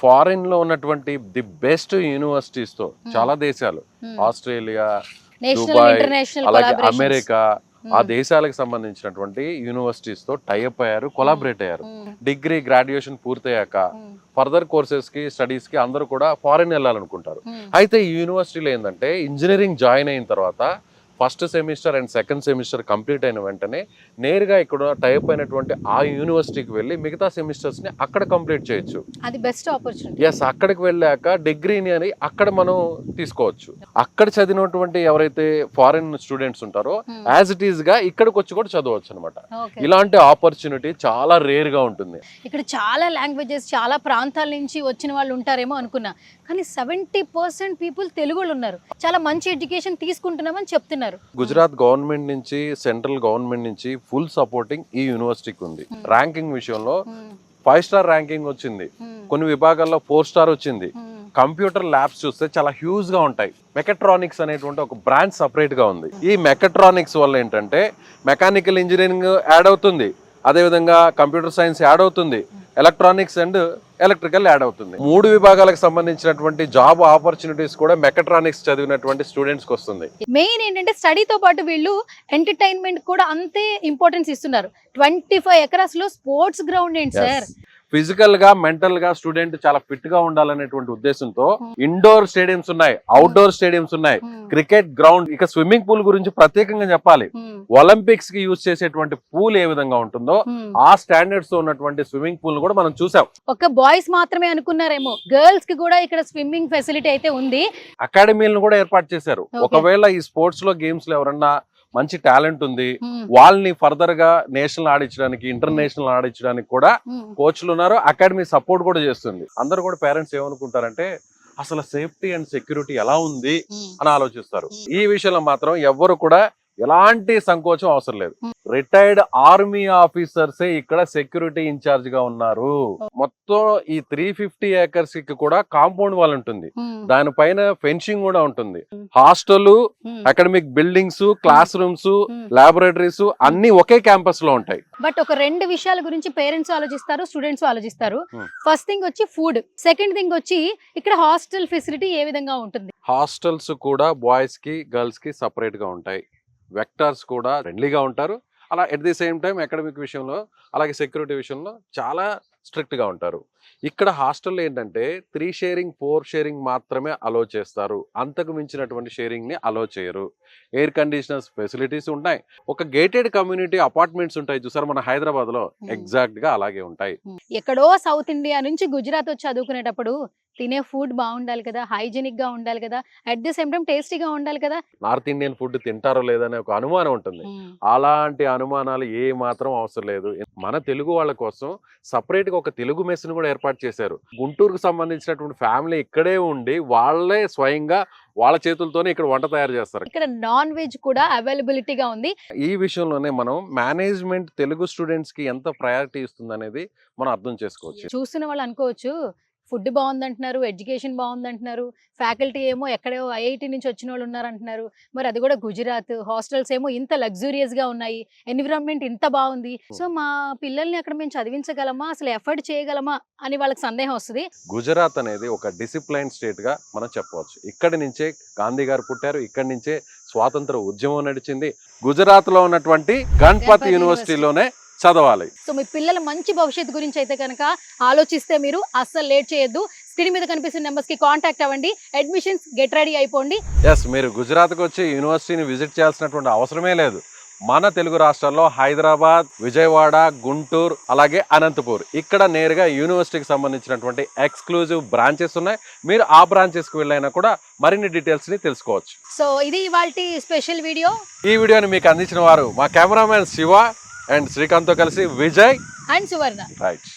Foreign లో ఉన్నటువంటి the best universities తో చాలా దేశాలు ఆస్ట్రేలియా, దుబాయ్, అలాగే అమెరికా ఆ దేశాలకు సంబంధించినటువంటి యూనివర్సిటీస్ తో టైఅప్ అయ్యారు, కొలాబరేట్ అయ్యారు. డిగ్రీ గ్రాడ్యుయేషన్ పూర్తయ్యాక ఫర్దర్ కోర్సెస్ కి స్టడీస్ కి అందరూ కూడా ఫారిన్ వెళ్ళాలనుకుంటారు. అయితే ఈ యూనివర్సిటీలో ఏంటంటే ఇంజనీరింగ్ జాయిన్ అయిన తర్వాత first semester and second semester complete అయిన వెంటనే నేరుగా ఇక్కడ టైప్ అయినటువంటి ఆ యూనివర్సిటీకి వెళ్ళి మిగతా సెమిస్టర్స్ ని అక్కడ కంప్లీట్ చేయొచ్చు. అది బెస్ట్ ఆపర్చునిటీ. ఎస్, అక్కడికి వెళ్ళాక డిగ్రీని అని అక్కడ మనం తీసుకోవచ్చు. అక్కడ చదివినటువంటి ఎవరైతే ఫారిన్ స్టూడెంట్స్ ఉంటారో యాజ్ ఇట్ ఈస్ గా ఇక్కడికి వచ్చి కూడా చదవచ్చు అనమాట. ఇలాంటి ఆపర్చునిటీ చాలా రేర్ గా ఉంటుంది. ఇక్కడ చాలా లాంగ్వేజెస్, చాలా ప్రాంతాల నుంచి వచ్చిన వాళ్ళు ఉంటారేమో అనుకున్నా, కానీ 70% పీపుల్ తెలుగు వాళ్ళు ఉన్నారు. చాలా మంచి ఎడ్యుకేషన్ తీసుకుంటున్నామని చెప్తున్నారు. గుజరాత్ గవర్నమెంట్ నుంచి, సెంట్రల్ గవర్నమెంట్ నుంచి ఫుల్ సపోర్టింగ్ ఈ యూనివర్సిటీకి ఉంది. ర్యాంకింగ్ విషయంలో 5 స్టార్ ర్యాంకింగ్ వచ్చింది, కొన్ని విభాగాల్లో 4 స్టార్ వచ్చింది. కంప్యూటర్ ల్యాబ్స్ చూస్తే చాలా హ్యూజ్ గా ఉంటాయి. మెకాట్రానిక్స్ అనేటువంటి ఒక బ్రాంచ్ సపరేట్ గా ఉంది. ఈ మెకాట్రానిక్స్ వల్ల ఏంటంటే మెకానికల్ ఇంజనీరింగ్ యాడ్ అవుతుంది, అదేవిధంగా కంప్యూటర్ సైన్స్ యాడ్ అవుతుంది, ఎలక్ట్రానిక్స్ అండ్ ఎలక్ట్రికల్ యాడ్ అవుతుంది. 3 విభాగాలకు సంబంధించినటువంటి జాబ్ ఆపర్చునిటీస్ కూడా మెకాట్రానిక్స్ చదివినటువంటి స్టూడెంట్స్ కి వస్తుంది. మెయిన్ ఏంటంటే స్టడీతో పాటు వీళ్ళు ఎంటర్టైన్మెంట్ కూడా అంతే ఇంపార్టెన్స్ ఇస్తున్నారు. 25 ఎకరాస్ లో స్పోర్ట్స్ గ్రౌండ్ ఏంటి సార్? ఫిజికల్ గా, మెంటల్ గా స్టూడెంట్ చాలా ఫిట్ గా ఉండాలనేటువంటి ఉద్దేశంతో ఇండోర్ స్టేడియంస్ ఉన్నాయి, అవుట్డోర్ స్టేడియంస్ ఉన్నాయి, క్రికెట్ గ్రౌండ్, ఇక స్విమ్మింగ్ పూల్ గురించి ప్రత్యేకంగా చెప్పాలి. ఒలింపిక్స్ కి యూజ్ చేసేటువంటి పూల్ ఏ విధంగా ఉంటుందో ఆ స్టాండర్డ్స్ తో ఉన్నటువంటి స్విమ్మింగ్ పూల్ కూడా మనం చూసాం. ఒక బాయ్స్ మాత్రమే అనుకున్నారేమో, గర్ల్స్ కి కూడా ఇక్కడ స్విమ్మింగ్ ఫెసిలిటీ అయితే ఉంది. అకాడమీలను కూడా ఏర్పాటు చేశారు. ఒకవేళ ఈ స్పోర్ట్స్ లో, గేమ్స్ లో ఎవరన్నా మంచి టాలెంట్ ఉంది, వాళ్ళని ఫర్దర్ గా నేషనల్ ఆడించడానికి, ఇంటర్నేషనల్ ఆడించడానికి కూడా కోచ్లు ఉన్నారు. అకాడమీ సపోర్ట్ కూడా చేస్తుంది. అందరూ కూడా పేరెంట్స్ ఏమనుకుంటారంటే అసలు సేఫ్టీ అండ్ సెక్యూరిటీ ఎలా ఉంది అని ఆలోచిస్తారు. ఈ విషయంలో మాత్రం ఎవ్వరు కూడా ఎలాంటి సంకోచం అవసరం లేదు. రిటైర్డ్ ఆర్మీ ఆఫీసర్సే ఇక్కడ సెక్యూరిటీ ఇన్ఛార్జ్ గా ఉన్నారు. మొత్తం ఈ 350 ఏకర్స్ కి కూడా కాంపౌండ్ వాల్ ఉంటుంది, దానిపైన ఫెన్సింగ్ కూడా ఉంటుంది. Hostel, academic buildings, class rooms, laboratories అన్ని ఒకే క్యాంపస్ లో ఉంటాయి. బట్ ఒక 2 విషయాల గురించి పేరెంట్స్ ఆలోచిస్తారు, స్టూడెంట్స్ ఆలోచిస్తారు. ఫస్ట్ థింగ్ వచ్చి ఫుడ్, సెకండ్ థింగ్ వచ్చి ఇక్కడ హాస్టల్ ఫెసిలిటీ ఏ విధంగా ఉంటుంది? హాస్టల్స్ కూడా బాయ్స్ కి, గర్ల్స్ కి సపరేట్ గా ఉంటాయి. వెక్టర్స్ కూడా ఫ్రెండ్లీగా ఉంటారు. అలా at the same time academic విషయంలో, అలాగే సెక్యూరిటీ విషయంలో చాలా స్ట్రిక్ట్ గా ఉంటారు. ఇక్కడ హాస్టల్లో ఏంటంటే 3 షేరింగ్ 4 షేరింగ్ మాత్రమే అలో చేస్తారు, అంతకు మించినటువంటి షేరింగ్ ని అలో చేయరు. ఎయిర్ కండిషనర్స్ ఫెసిలిటీస్ ఉంటాయి. ఒక గేటెడ్ కమ్యూనిటీ అపార్ట్మెంట్స్ ఉంటాయి చూసారు మన హైదరాబాద్ లో, ఎగ్జాక్ట్ గా అలాగే ఉంటాయి. ఎక్కడో సౌత్ ఇండియా నుంచి గుజరాత్ వచ్చి చదువుకునేటప్పుడు తినే ఫుడ్ బాగుండాలి కదా, హైజీనిక్ గా ఉండాలి కదా, అట్ ది సేమ్ టైం టేస్టీగా ఉండాలి కదా. నార్త్ ఇండియన్ ఫుడ్ తింటారో లేదనే ఒక అనుమానం ఉంటుంది. అలాంటి అనుమానాలు ఏ మాత్రం అవసరం లేదు. మన తెలుగు వాళ్ళ కోసం సపరేట్ గా ఒక తెలుగు మెస్ ని కూడా ఏర్పాటు చేశారు. గుంటూరుకు సంబంధించినటువంటి ఫ్యామిలీ ఇక్కడే ఉండి వాళ్ళే స్వయంగా వాళ్ళ చేతులతోనే ఇక్కడ వంట తయారు చేస్తారు. ఇక్కడ నాన్ వెజ్ కూడా అవైలబిలిటీగా ఉంది. ఈ విషయంలోనే మనం మేనేజ్మెంట్ తెలుగు స్టూడెంట్స్ కి ఎంత ప్రయారిటీ ఇస్తుంది అనేది మనం అర్థం చేసుకోవచ్చు. చూస్తున్న వాళ్ళు అనుకోవచ్చు ఫుడ్ బాగుందంటున్నారు, ఎడ్యుకేషన్ బాగుందంటున్నారు, ఫ్యాకల్టీ ఏమో ఎక్కడో ఐఐటి నుంచి వచ్చిన వాళ్ళు ఉన్నారంటున్నారు, మరి అది కూడా గుజరాత్. హాస్టల్స్ ఏమో ఇంత లగ్జూరియస్ గా ఉన్నాయి, ఎన్విరాన్మెంట్ ఇంత బాగుంది. సో మా పిల్లల్ని అక్కడ మేము చదివించగలమా, అసలు ఎఫర్ట్ చేయగలమా అని వాళ్ళకి సందేహం వస్తుంది. గుజరాత్ అనేది ఒక డిసిప్లైన్ స్టేట్ గా మనం చెప్పవచ్చు. ఇక్కడి నుంచే గాంధీ గారు పుట్టారు, ఇక్కడి నుంచే స్వాతంత్ర ఉద్యమం నడిచింది. గుజరాత్ లో ఉన్నటువంటి గణపతి యూనివర్సిటీలోనే చదవాలి. సో మీ పిల్లల మంచి భవిష్యత్తు గురించి అయితే కనుక ఆలోచిస్తే మీరు అస్సలు లేట్ చేయొద్దు. స్క్రీన్ మీద కనిపిస్తున్న నెంబర్స్ కి కాంటాక్ట్ అవ్వండి. అడ్మిషన్స్ గెట్ రెడీ అయిపోండి. ఎస్, మీరు గుజరాత్కి వచ్చి యూనివర్సిటీని విజిట్ చేయాల్సినటువంటి అవసరమే లేదు. మన తెలుగు రాష్ట్రాల్లో హైదరాబాద్, విజయవాడ, గుంటూరు, అలాగే అనంతపూర్ ఇక్కడ నేరుగా యూనివర్సిటీకి సంబంధించినటువంటి ఎక్స్క్లూజివ్ బ్రాంచెస్ ఉన్నాయి. మీరు ఆ బ్రాంచెస్ కి వెళ్ళైనా కూడా మరిన్ని డీటెయిల్స్ ని తెలుసుకోవచ్చు. సో ఇది ఇవాల్టి స్పెషల్ వీడియో. ఈ వీడియోని మీకు అందించిన వారు మా కెమెరామెన్ శివ అండ్ శ్రీకాంత్ తో కలిసి విజయ్ అండ్ సువర్ణ. రైట్.